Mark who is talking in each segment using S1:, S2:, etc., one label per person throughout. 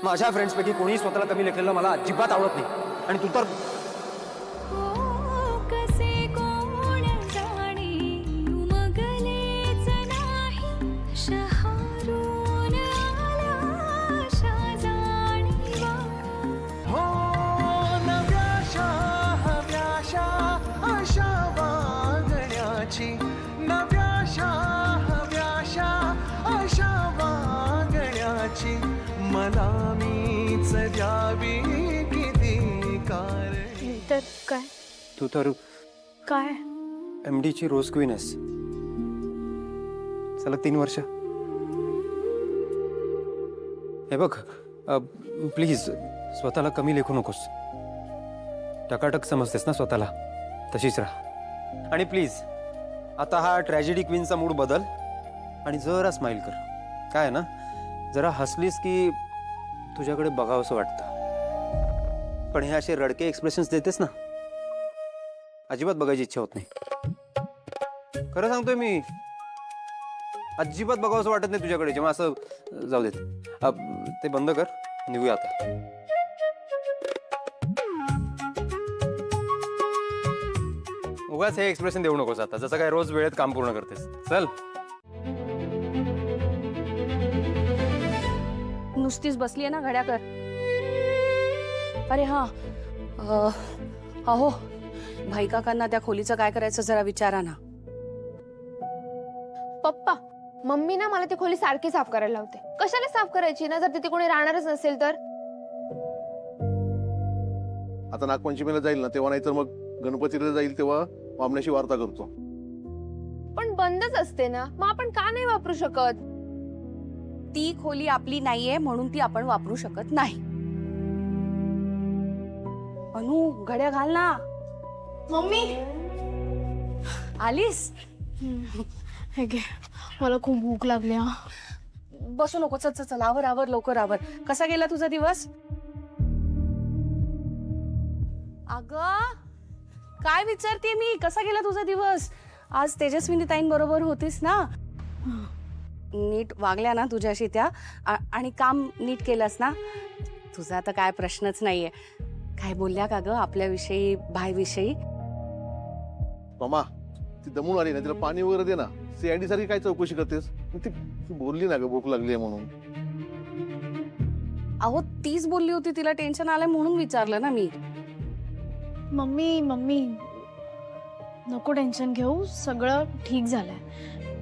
S1: माझ्या फ्रेंड्सपैकी कोणी स्वतःला कमी लेखलेलं मला अजिबात आवडत नाही. आणि तू तर
S2: मला मीच द्यावी किती कार.
S3: तर काय
S1: तू तर
S3: काय
S1: MD ची रोज क्वीन आहेस. सलग 3 वर्ष. हे बघ, प्लीज स्वतःला कमी लेखू नकोस. टकाटक समजतेस ना स्वतःला, तशीच राहा. आणि प्लीज आता हा ट्रॅजेडी क्वीनचा मूड बदल आणि जरा स्माइल कर. काय आहे ना, जरा हसलीस की तुझ्याकडे बघावंसं वाटतं. पण हे असे रडके एक्सप्रेशन्स देतेस ना, अजिबात बघायची इच्छा होत नाही. खरं सांगतोय मी, अजिबात बघावंसं वाटत नाही तुझ्याकडे जेव्हा असं. जाऊ देत, ते बंद कर, निघूया आता. उगाच हे एक्सप्रेशन देऊ नकोस आता, जसं काय रोज वेळेत काम पूर्ण करतेस. चल.
S3: नुसतीच बसलीये ना, घड्या कर. अरे हा, अहो भाई काकांना त्या खोलीचं काय करायचं जरा विचारा ना.
S4: पप्पा, मम्मी ना मला ती खोली सारखी साफ करायला लावते. कशाला साफ करायची ना, जर तिथे कोणी राहणारच नसेल तर.
S5: आता नागपंचमीला जाईल ना तेव्हा, नाहीतर मग गणपतीला जाईल तेव्हा वामण्याशी वार्ता करतो.
S4: पण बंदच असते ना, मग आपण का नाही वापरू शकत?
S3: ती खोली आपली नाहीये म्हणून ती आपण वापरू शकत नाही. अनु, घड्या घाल ना.
S4: मम्मी
S3: आलीस?
S6: हे घे, मला खूप भूक लागली. हा,
S3: बसू नको. चल चल चल, आवर आवर, लवकर आवर. कसा गेला तुझा दिवस? अगं काय विचारते मी, कसा गेला तुझा दिवस? आज तेजस्विनी ताईंबरोबर होतीस ना? नीट वागल्या ना तुझ्याशी त्या? आणि काम नीट केलंस ना? तुझा तर काय प्रश्नच नाहीये. काय बोलल्या का ग आपल्याविषयी, भाईविषयी?
S5: मामा, ती दमून आली ना, तिला पाणी वगैरे दे ना. CID सारखी काय चौकशी करतेस? ती बोलली ना ग, भूक लागली म्हणून.
S3: अहो तीच बोलली होती, तिला टेन्शन आलंय म्हणून विचारलं ना मी.
S6: मम्मी नको टेन्शन घेऊ, सगळं ठीक झालंय.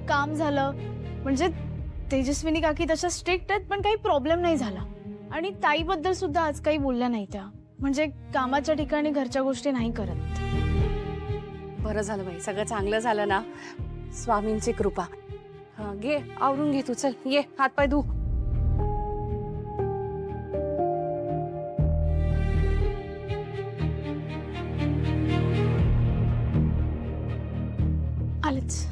S6: काम झालं म्हणजे तेजस्विनी काकी तशा स्ट्रिक्ट आहेत, पण काही प्रॉब्लेम नाही झाला. आणि ताईबद्दल सुद्धा आज काही बोलल्या नाही त्या. म्हणजे कामाच्या ठिकाणी घरच्या गोष्टी नाही करत.
S3: बरं झालं बाई, सगळं चांगलं झालं ना, स्वामींची कृपा. हा घे, आवरून घे तू. चल ये, हात पाय धु.
S6: आलेच.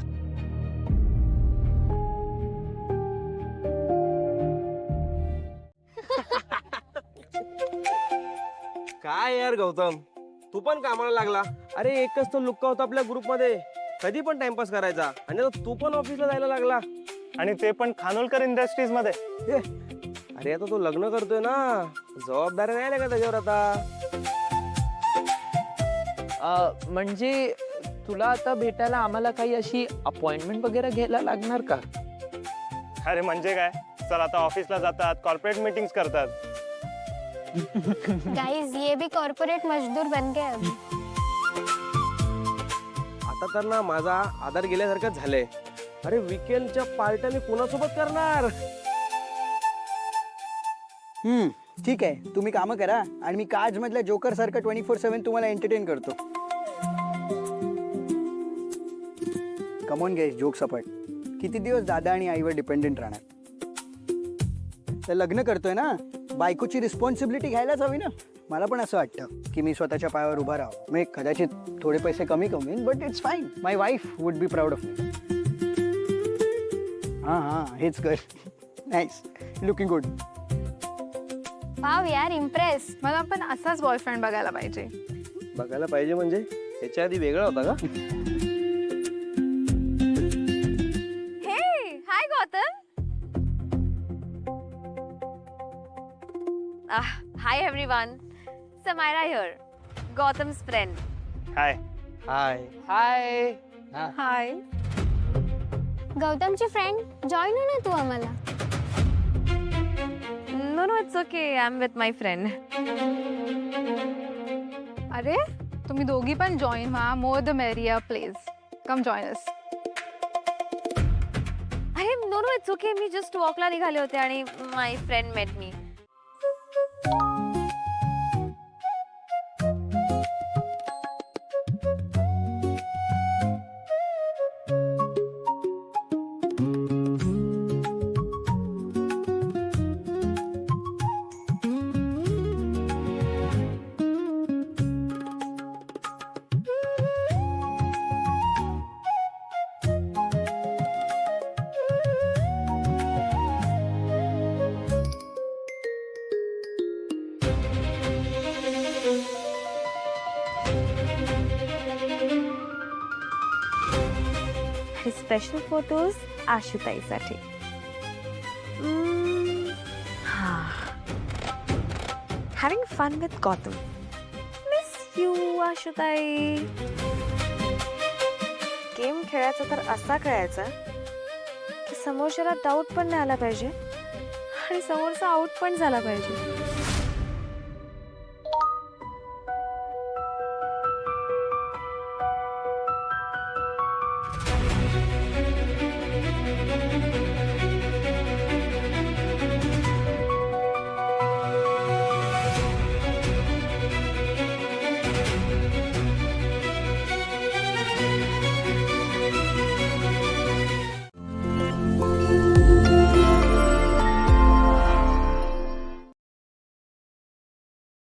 S7: काय यार गौतम, तू पण कामाला लागला. अरे एकच तो लुक्का होता आपल्या ग्रुप मध्ये, कधी पण टाइमपास करायचा. आणि आता तू पण ऑफिसला जायला लागला,
S8: आणि ते पण खानोलकर इंडस्ट्रीज मध्ये.
S7: अरे आता तो लग्न करतोय ना, जबाबदारी नाही का त्याच्यावर आता.
S9: म्हणजे तुला आता भेटायला आम्हाला काही अशी अपॉइंटमेंट वगैरे घ्यायला लागणार का?
S8: अरे म्हणजे काय, चल आता ऑफिसला जातात, कॉर्पोरेट मीटिंग्स करतात.
S4: गाइस, ये भी कॉर्पोरेट मजदूर बन गए अभी.
S7: आता तर ना माझा आधार गेल्यासारखंच झालंय. अरे विकेंडच्या पार्ट्या मी कोणासोबत करणार?
S10: ठीक आहे, तुम्ही कामं करा आणि मी काज मधल्या जोकर सारखं 24/7 तुम्हाला एंटरटेन करतो. कमॉन गाइस, जोक सपाट. किती दिवस दादा आणि आईवर डिपेंडेंट राहणार? तर लग्न करतोय ना, बायकोची रिस्पॉन्सिबिलिटी घ्यायलाच हवी ना. मला पण असं वाटतं की मी स्वतःच्या पायावर उभा राहावं. मी कदाचित थोडे पैसे कमी कमवीन, but it's fine. My wife would be proud of me. हां, हेच कर. Nice, looking good.
S4: वाव यार, इम्प्रेस. मला पण असाच बॉयफ्रेंड बघायला पाहिजे.
S7: बघायला पाहिजे म्हणजे ह्याच्या आधी वेगळा होता का?
S4: Hey hi Gautam. Hi everyone, Samaira here, Gautam's friend.
S8: Hi.
S7: Hi.
S9: Hi.
S3: Hi.
S4: गौतमची फ्रेंड, जॉईन हो ना तू आम्हाला. No no, it's okay, I am with my friend.
S6: अरे तुम्ही दोघी पण जॉईन व्हा. More the merrier, please come join us.
S4: अरे नो नो, इट्स ओके, मी जस्ट वॉकला निघाले होते आणि my friend met me. Special photos आशुताईसाठी. Having fun with Gautam. Miss you आशुताई. Game खेळायचा तर असा खेळायचा की समोरच्याला डाऊट पण नाही आला पाहिजे आणि समोरचा आउट पण झाला पाहिजे.